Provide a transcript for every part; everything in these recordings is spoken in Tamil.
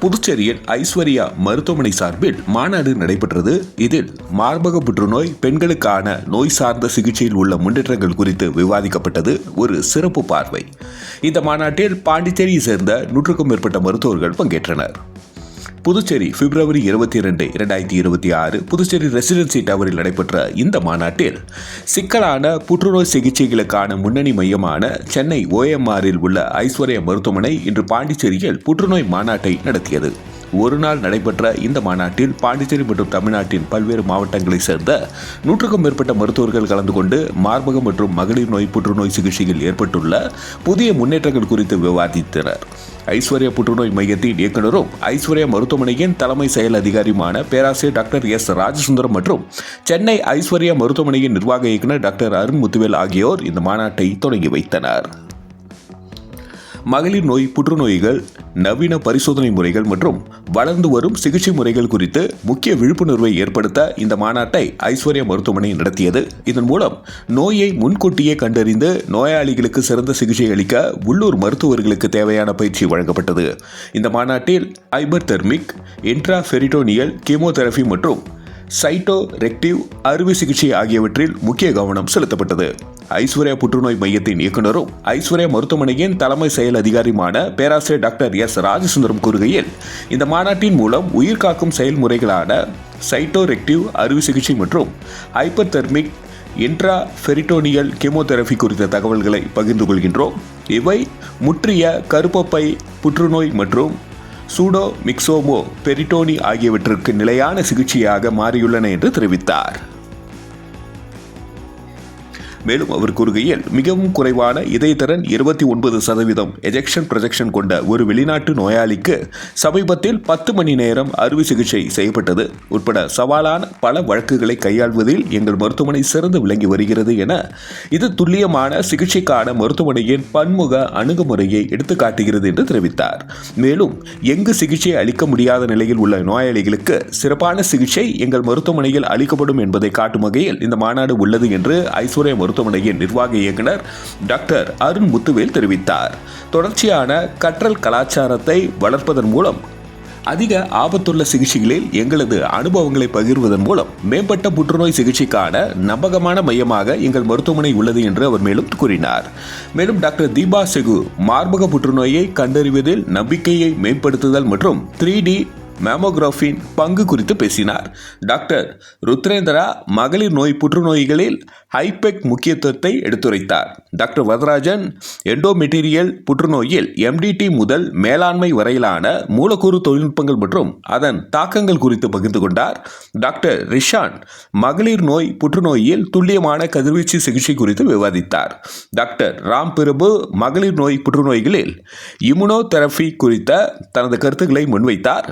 புதுச்சேரியில் ஐஸ்வர்யா மருத்துவமனை சார்பில் மாநாடு நடைபெற்றது. இதில் மார்பக புற்றுநோய், பெண்களுக்கான நோய் சார்ந்த சிகிச்சையில் உள்ள முன்னேற்றங்கள் குறித்து விவாதிக்கப்பட்டது. ஒரு சிறப்பு பார்வை. இந்த மாநாட்டில் பாண்டிச்சேரியை சேர்ந்த 100க்கும் மேற்பட்ட மருத்துவர்கள் பங்கேற்றனர். புதுச்சேரி பிப்ரவரி 22, 2026 புதுச்சேரி ரெசிடென்சி டவரில் நடைபெற்ற இந்த மாநாட்டில் சிக்கலான புற்றுநோய் சிகிச்சைகளுக்கான முன்னணி மையமான சென்னை OMRல் உள்ள ஐஸ்வர்யா மருத்துவமனை இன்று பாண்டிச்சேரியில் புற்றுநோய் மாநாட்டை நடத்தியது. ஒரு நாள் நடைபெற்ற இந்த மாநாட்டில் பாண்டிச்சேரி மற்றும் தமிழ்நாட்டின் பல்வேறு மாவட்டங்களைச் சேர்ந்த 100க்கும் மேற்பட்ட மருத்துவர்கள் கலந்து கொண்டு மார்பக மற்றும் மகளிர் நோய் புற்றுநோய் சிகிச்சையில் ஏற்பட்டுள்ள புதிய முன்னேற்றங்கள் குறித்து விவாதித்தனர். ஐஸ்வர்யா புற்றுநோய் மையத்தின் இயக்குநரும் ஐஸ்வர்யா மருத்துவமனையின் தலைமை செயல் அதிகாரியுமான பேராசிரியர் டாக்டர் எஸ். ராஜசுந்தரம் மற்றும் சென்னை ஐஸ்வர்யா மருத்துவமனையின் நிர்வாக இயக்குநர் டாக்டர் அருண் முத்துவேல் ஆகியோர் இந்த மாநாட்டை தொடங்கி வைத்தனர். மகளிர் நோய் புற்றுநோய்கள், நவீன பரிசோதனை முறைகள் மற்றும் வளர்ந்து வரும் சிகிச்சை முறைகள் குறித்து முக்கிய விழிப்புணர்வை ஏற்படுத்த இந்த மாநாட்டை ஐஸ்வர்யா மருத்துவமனை நடத்தியது. இதன் மூலம் நோயை முன்கூட்டியே கண்டறிந்து நோயாளிகளுக்கு சிறந்த சிகிச்சை அளிக்க உள்ளூர் மருத்துவர்களுக்கு தேவையான பயிற்சி வழங்கப்பட்டது. இந்த மாநாட்டில் ஹைபர்தெர்மிக், இன்ட்ராபெரிட்டோனியல் கீமோதெரபி மற்றும் சைட்டோரெக்டிவ் அறுவை சிகிச்சை ஆகியவற்றில் முக்கிய கவனம் செலுத்தப்பட்டது. ஐஸ்வர்யா புற்றுநோய் மையத்தின் இயக்குநரும் ஐஸ்வர்யா மருத்துவமனையின் தலைமை செயல் அதிகாரியுமான பேராசிரியர் டாக்டர் எஸ். ராஜசுந்தரம் கூறுகையில், இந்த மாநாட்டின் மூலம் உயிர்காக்கும் செயல்முறைகளான சைட்டோரெக்டிவ் அறுவை சிகிச்சை மற்றும் ஹைப்பர்தெர்மிக் இன்ட்ராபெரிட்டோனியல் கீமோதெரபி குறித்த தகவல்களை பகிர்ந்து கொள்கின்றோம். இவை முற்றிய கருப்பப்பை புற்றுநோய் மற்றும் சூடோ மிக்சோமோ பெரிட்டோனி ஆகியவற்றிற்கு நிலையான சிகிச்சையாக மாறியுள்ளன என்று தெரிவித்தார். மேலும் அவர் கூறுகையில், மிகவும் குறைவான இதயத்திறன் 29% எஜெக்ஷன் ப்ரொஜெக்ஷன் கொண்ட ஒரு வெளிநாட்டு நோயாளிக்கு சமீபத்தில் 10 மணி நேரம் அறுவை சிகிச்சை செய்யப்பட்டது உட்பட சவாலான பல வழக்குகளை கையாள்வதில் எங்கள் மருத்துவமனை சிறந்து விளங்கி வருகிறது என இது துல்லியமான சிகிச்சைக்கான மருத்துவமனையின் பன்முக அணுகுமுறையை எடுத்துக்காட்டுகிறது என்று தெரிவித்தார். மேலும் எங்கு சிகிச்சை அளிக்க முடியாத நிலையில் உள்ள நோயாளிகளுக்கு சிறப்பான சிகிச்சை எங்கள் மருத்துவமனையில் அளிக்கப்படும் என்பதை காட்டும் வகையில் இந்த மாநாடு உள்ளது என்று ஐஸ்வர்யா மருத்துவமனையின் நிர்வாக இயக்குனர் டாக்டர் அருண் முத்துவேல் தெரிவித்தார். தொடர்ச்சியான கற்றல் கலாச்சாரத்தை வளர்ப்பதன் மூலம் அதிக ஆபத்துள்ள சிகிச்சைகளில் எங்களது அனுபவங்களை பகிர்வதன் மூலம் மேம்பட்ட புற்றுநோய் சிகிச்சைக்கான நம்பகமான மையமாக எங்கள் மருத்துவமனை உள்ளது என்று அவர் மேலும் கூறினார். மேலும் டாக்டர் தீபா செகு மார்பக புற்றுநோயை கண்டறிவதில் நம்பிக்கையை மேம்படுத்துதல் மற்றும் 3D மேமோகிராஃபின் பங்கு குறித்து பேசினார். டாக்டர் ருத்ரேந்திரா மகளிர் நோய் புற்றுநோய்களில் ஹைபெக் முக்கியத்துவத்தை எடுத்துரைத்தார். டாக்டர் வரதராஜன் எண்டோமெட்டீரியல் புற்றுநோயில் MDT முதல் மேலாண்மை வரையிலான மூலக்கூறு தொழில்நுட்பங்கள் மற்றும் அதன் தாக்கங்கள் குறித்து பகிர்ந்து கொண்டார். டாக்டர் ரிஷான் மகளிர் நோய் புற்றுநோயில் துல்லியமான கதிர்வீச்சு சிகிச்சை குறித்து விவாதித்தார். டாக்டர் ராம் பிரபு மகளிர் நோய் புற்றுநோய்களில் இம்யூனோதெரபி குறித்த தனது கருத்துக்களை முன்வைத்தார்.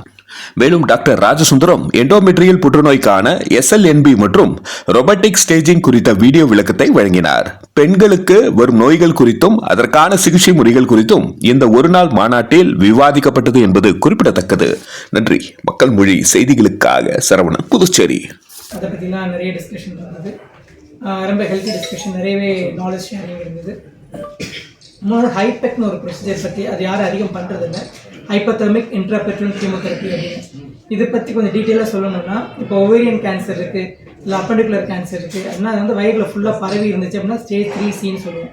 மேலும் டாக்டர் ராஜசுந்தரம் எண்டோமெட்ரியல் புற்றுநோய்க்கான SLNB மற்றும் ரொபோட்டிக் ஸ்டேஜிங் குறித்த வீடியோ விளக்கத்தை வழங்கினார். பெண்களுக்கு வரும் நோய்கள் குறித்தும் அதற்கான சிகிச்சை முறைகள் குறித்தும் இந்த ஒரு நாள் மாநாட்டில் விவாதிக்கப்பட்டது என்பது குறிப்பிடத்தக்கது. நன்றி. மக்கள் மொழி செய்திகளுக்காக சரவணன், புதுச்சேரி. அதை பற்றிலாம் நிறைய டிஸ்கஷன் இருந்தது. ரொம்ப ஹெல்த்தி டிஸ்கஷன், நிறையவே நாலேஜ் ஷேரிங் இருந்தது. இன்னொரு ஹைபெக்னு ஒரு ப்ரொசீஜர் பற்றி, அது யாரும் அதிகம் பண்ணுறதில்ல, ஹைப்போதெர்மிக் இன்ட்ராபெரிட்டோனியல் கீமோதெரபி அப்படின்னு. இதை பற்றி கொஞ்சம் டீட்டெயிலாக சொல்லணும்னா, இப்போ ஓவேரியன் கேன்சர் இருக்குது, இல்லை அப்பண்டிகுலர் கேன்சர் இருக்குது அப்படின்னா அது வந்து வயிறில் ஃபுல்லாக பரவி இருந்துச்சு அப்படின்னா ஸ்டேஜ் 3Cன்னு சொல்லுவோம்.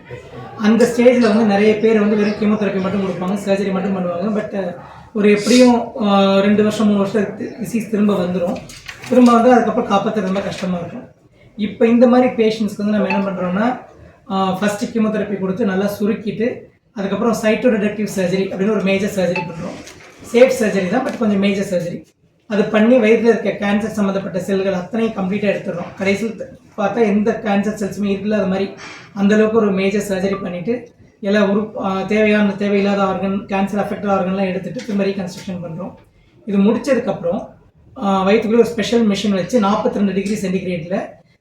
அந்த ஸ்டேஜில் வந்து நிறைய பேர் வந்து வெறும் கீமோதெரபி மட்டும் கொடுப்பாங்க, சர்ஜரி மட்டும் பண்ணுவாங்க. பட் ஒரு எப்படியும் 2 வருஷம் 3 வருஷம் டிசீஸ் திரும்ப வந்துடும். திரும்ப வந்து அதுக்கப்புறம் காப்பாற்ற ரொம்ப கஷ்டமாக இருக்கும். இப்போ இந்த மாதிரி பேஷண்ட்ஸ்க்கு வந்து நம்ம என்ன பண்ணுறோம்னா, ஃபஸ்ட்டு கீமோதெரப்பி கொடுத்து நல்லா சுருக்கிட்டு அதுக்கப்புறம் சைட்டோரெடக்டிவ் சர்ஜரி அப்படின்னு ஒரு மேஜர் சர்ஜரி பண்ணுறோம். சேஃப் சர்ஜரி தான், பட் கொஞ்சம் மேஜர் சர்ஜரி. அது பண்ணி வயிற்றில் இருக்க கேன்சர் சம்மந்தப்பட்ட செல்கள் அத்தனையும் கம்ப்ளீட்டாக எடுத்துடுறோம். கடைசியில் பார்த்தா எந்த கேன்சர் செல்ஸுமே இல்லாத மாதிரி அந்தளவுக்கு ஒரு மேஜர் சர்ஜரி பண்ணிவிட்டு எல்லா தேவையில்லாத ஆர்கன், கேன்சர் அஃபெக்டட் ஆர்கன்லாம் எடுத்துகிட்டு திரும்ப ரீகன்ஸ்ட்ரக்ஷன் பண்ணுறோம். இது முடிச்சதுக்கப்புறம் வயிற்றுக்குள்ளே ஒரு ஸ்பெஷல் மிஷின் வச்சு 42 டிகிரி சென்டிகிரேடில்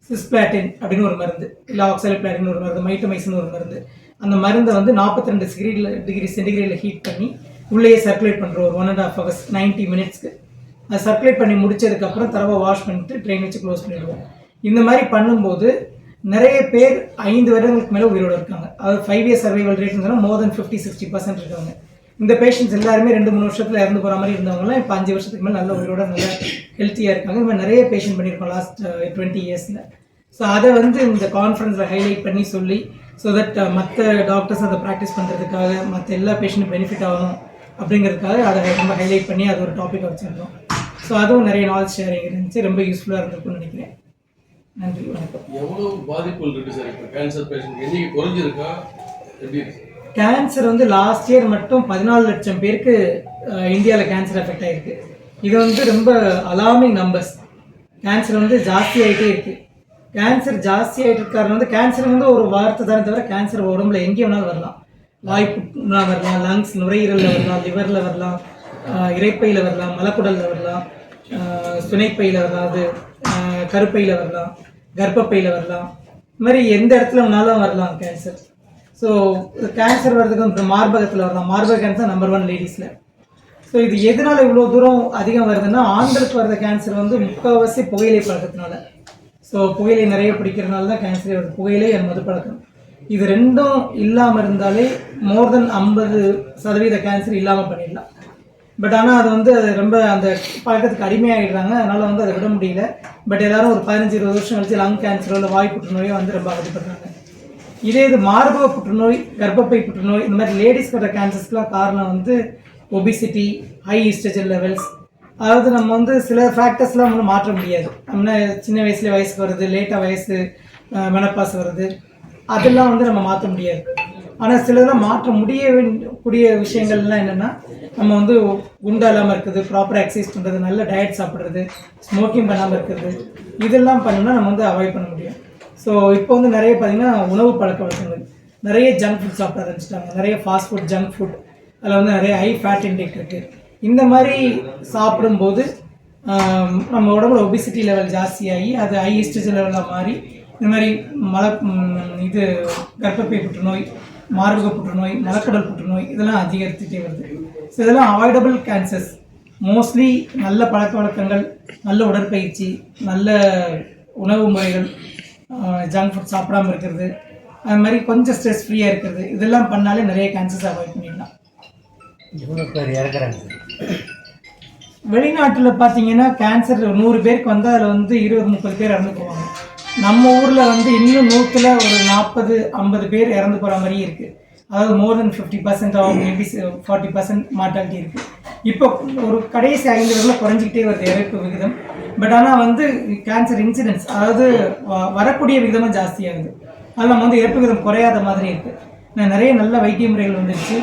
சிஸ்பிளாட்டின் அப்படின்னு ஒரு மருந்து, இல்லை ஆக்சாலிபிளாட்டின் ஒரு மருந்து, மைட்டோமைசின் ஒரு மருந்து, அந்த மருந்தை வந்து 42 டிகிரி சென்டிகிரேடில் ஹீட் பண்ணி உள்ளேயே சர்க்குலேட் பண்ணுறோம் ஒரு 1.5 hours 90 minutesக்கு. அதை சர்க்குலேட் பண்ணி முடிச்சதுக்கப்புறம் தரவை வாஷ் பண்ணிட்டு ட்ரெயின் வச்சு க்ளோஸ் பண்ணிடுவோம். இந்த மாதிரி பண்ணும்போது நிறைய பேர் 5 வருடங்களுக்கு மேலே உயிரோடு இருக்காங்க. அது 5 year சர்வைவல் ரேட்னு சொன்னால் மோர் தென் 50-60% இருக்காங்க. இந்த பேஷண்ட்ஸ் எல்லாருமே 2-3 வருஷத்தில் இறந்து போகிற மாதிரி இருந்தவங்களாம் இப்போ 5 வருஷத்துக்கு மேலே நல்ல உயிரோட நல்ல ஹெல்த்தியாக இருக்காங்க. இந்த மாதிரி நிறைய பேஷண்ட் பண்ணியிருக்கோம் லாஸ்ட் 20 இயர்ஸில். ஸோ அதை வந்து இந்த கான்ஃபரன்ஸில் ஹைலைட் பண்ணி சொல்லி ஸோ தட் மற்ற டாக்டர்ஸ் அதை ப்ராக்டிஸ் பண்ணுறதுக்காக மற்ற எல்லா பேஷண்ட்டும் பெனிஃபிட் ஆகணும் அப்படிங்கிறதுக்காக அதை ரொம்ப ஹைலைட் பண்ணி அது ஒரு டாப்பிக்காக வச்சுருந்தோம். ஸோ அதுவும் நிறைய நாலேஜ் ஷேரிங் இருந்துச்சு, ரொம்ப யூஸ்ஃபுல்லாக இருந்திருக்கும்னு நினைக்கிறேன். நன்றி, வணக்கம். எவ்வளோ பாதிப்புகள் இருக்குது சார் இப்போ கேன்சர் பேஷண்ட் எண்ணிக்கை குறைஞ்சிருக்கா எப்படி இருக்கு? கேன்சர் வந்து லாஸ்ட் இயர் மட்டும் 14 லட்சம் பேருக்கு இந்தியாவில் கேன்சர் எஃபெக்ட் ஆகிருக்கு. இது வந்து ரொம்ப அலார்மிங் நம்பர்ஸ். கேன்சர் வந்து ஜாஸ்தி ஆகிட்டே இருக்குது. கேன்சர் ஜாஸ்தி ஆகிட்டு இருக்காரு வந்து கேன்சர் வந்து ஒரு வார்த்தை தானே தவிர கேன்சர் உடம்புல எங்கே வேணாலும் வரலாம். வாய்ப்புனா வரலாம், லங்ஸ் நுரையீரலில் வரலாம், லிவரில் வரலாம், இரைப்பையில் வரலாம், மலக்குடலில் வரலாம், சுனைப்பையில் வரலாம், அது கருப்பையில் வரலாம், கர்ப்பப்பையில் வரலாம். இது மாதிரி எந்த இடத்துல வேணாலும் வரலாம் கேன்சர். ஸோ கேன்சர் வர்றதுக்கு வந்து மார்பகத்தில் வரலாம். மார்பக கேன்சர் நம்பர் 1 லேடிஸில். ஸோ இது எதனால் இவ்வளோ தூரம் அதிகம் வருதுன்னா ஆண்களுக்கு வர்ற கேன்சர் வந்து முக்கால்வாசி புகையிலை பழக்கத்தினால. ஸோ புகையிலை நிறைய பிடிக்கிறதுனால தான் கேன்சரே வருது, புகையிலை and மது பழக்கம். இது ரெண்டும் இல்லாமல் இருந்தாலே மோர் தென் 50% கேன்சர் இல்லாமல் பண்ணிடலாம். பட் ஆனால் அது வந்து ரொம்ப அந்த பழக்கத்துக்கு அடிமையாகிடுறாங்க, அதனால் வந்து அதை விட முடியல. பட் எல்லோரும் ஒரு 15-20 வருஷம் கழிச்சு லங் கேன்சரோ இல்லை வாய் புற்றுநோயோ வந்து ரொம்ப அவதிப்படுறாங்க. இதே இது மார்பக புற்றுநோய், கர்ப்பப்பை புற்றுநோய், இந்த மாதிரி லேடிஸ் வர கேன்சர்ஸ்க்குலாம் காரணம் வந்து ஒபிசிட்டி, ஹை ஈஸ்ட்ரஜன் லெவல்ஸ். அதாவது நம்ம வந்து சில ஃபேக்டர்ஸ்லாம் வந்து மாற்ற முடியாது. நம்ம சின்ன வயசுலேயே வயசுக்கு வருது, லேட்டாக வயசு மெனப்பாஸ் வருது, அதெல்லாம் வந்து நம்ம மாற்ற முடியாது. ஆனால் சிலதெல்லாம் மாற்ற கூடிய விஷயங்கள்லாம் என்னென்னா நம்ம வந்து குண்டா இல்லாமல் இருக்குது, ப்ராப்பராக எக்ஸசைஸ் பண்ணுறது, நல்ல டயட் சாப்பிட்றது, ஸ்மோக்கிங் பண்ணாமல் இருக்கிறது, இதெல்லாம் பண்ணோம்னா நம்ம வந்து அவாய்ட் பண்ண முடியும். ஸோ இப்போ வந்து நிறைய பார்த்திங்கன்னா உணவு பழக்க வழக்கங்கள், நிறைய ஜங்க் ஃபுட் சாப்பிட ஆரம்பிச்சிட்டாங்க. நிறைய ஃபாஸ்ட் ஃபுட், ஜங்க் ஃபுட், அதில் வந்து நிறைய ஹை ஃபேட் இன்டேக் இருக்குது. இந்த மாதிரி சாப்பிடும்போது நம்ம உடம்புல ஒபிசிட்டி லெவல் ஜாஸ்தியாகி அது ஹை ஈஸ்ட்ரஜன் லெவலாக மாறி இந்த மாதிரி இது கர்ப்பப்பை புற்றுநோய், மார்பக புற்றுநோய், மலக்குடல் புற்றுநோய் இதெல்லாம் அதிகரித்துட்டே வருது. ஸோ இதெல்லாம் அவாய்டபிள் கேன்சர்ஸ். மோஸ்ட்லி நல்ல பழக்க வழக்கங்கள், நல்ல உடற்பயிற்சி, நல்ல உணவு முறைகள், ஜங்க் ஃபுட் சாப்பிடாமல் இருக்கிறது, அது மாதிரி கொஞ்சம் ஸ்ட்ரெஸ் ஃப்ரீயாக இருக்கிறது, இதெல்லாம் பண்ணாலே நிறைய கேன்சர்ஸ் அவாய்ட் பண்ணிடலாம். இவ்வளோ பேர் இறக்குறாங்க. வெளிநாட்டில் பார்த்தீங்கன்னா கேன்சர் 100 பேருக்கு வந்து அதில் வந்து 20-30 பேர் இறந்து போவாங்க. நம்ம ஊரில் வந்து இன்னும் 100ல் ஒரு 40-50 பேர் இறந்து போகிற மாதிரி இருக்குது. அதாவது மோர் தென் 50% ஆகும், மேபி 40% மார்ட்டாலிட்டி இருக்குது. இப்போ ஒரு கடைசி 5 வருஷத்தில் குறைஞ்சிக்கிட்டே வருது இறப்பு விகிதம். பட் ஆனால் வந்து கேன்சர் இன்சிடென்ட்ஸ், அதாவது வரக்கூடிய விகிதமும் ஜாஸ்தியாகுது. அதில் நம்ம வந்து இறப்பு விகிதம் குறையாத மாதிரி இருக்குது. நிறைய நல்ல வைத்திய முறைகள் வந்துடுச்சு.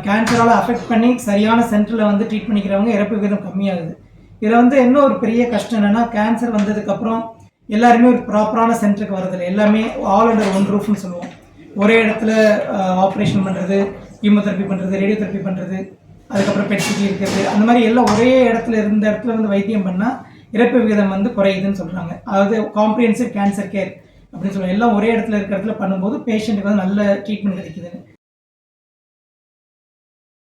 கேன்சரால் அஃபெக்ட் பண்ணி சரியான சென்டரில் வந்து ட்ரீட் பண்ணிக்கிறவங்க இறப்பு விகிதம் கம்மியாகுது. இதில் வந்து இன்னும் ஒரு பெரிய கஷ்டம் என்னென்னா கேன்சர் வந்ததுக்கப்புறம் எல்லாருமே ஒரு ப்ராப்பரான சென்டருக்கு வரதில்லை. எல்லாமே ஆல் அண்டர் ஒன் ரூஃப்னு சொல்லுவோம். ஒரே இடத்துல ஆப்ரேஷன் பண்ணுறது, கீமோதெரப்பி பண்ணுறது, ரேடியோதெரப்பி பண்ணுறது, அதுக்கப்புறம் பெட்சிட்டி இருக்கிறது, அந்த மாதிரி எல்லாம் ஒரே இடத்துல இருந்த இடத்துல வந்து வைத்தியம் பண்ணால் இறப்பு விகிதம் வந்து குறையுதுன்னு சொல்கிறாங்க. அதாவது காம்ப்ரிஹென்சிவ் கேன்சர் கேர் அப்படின்னு சொல்லுவாங்க. எல்லாம் ஒரே இடத்துல இருக்கிற இடத்துல பண்ணும்போது பேஷண்ட்டுக்கு வந்து நல்ல ட்ரீட்மெண்ட் கிடைக்குதுன்னு.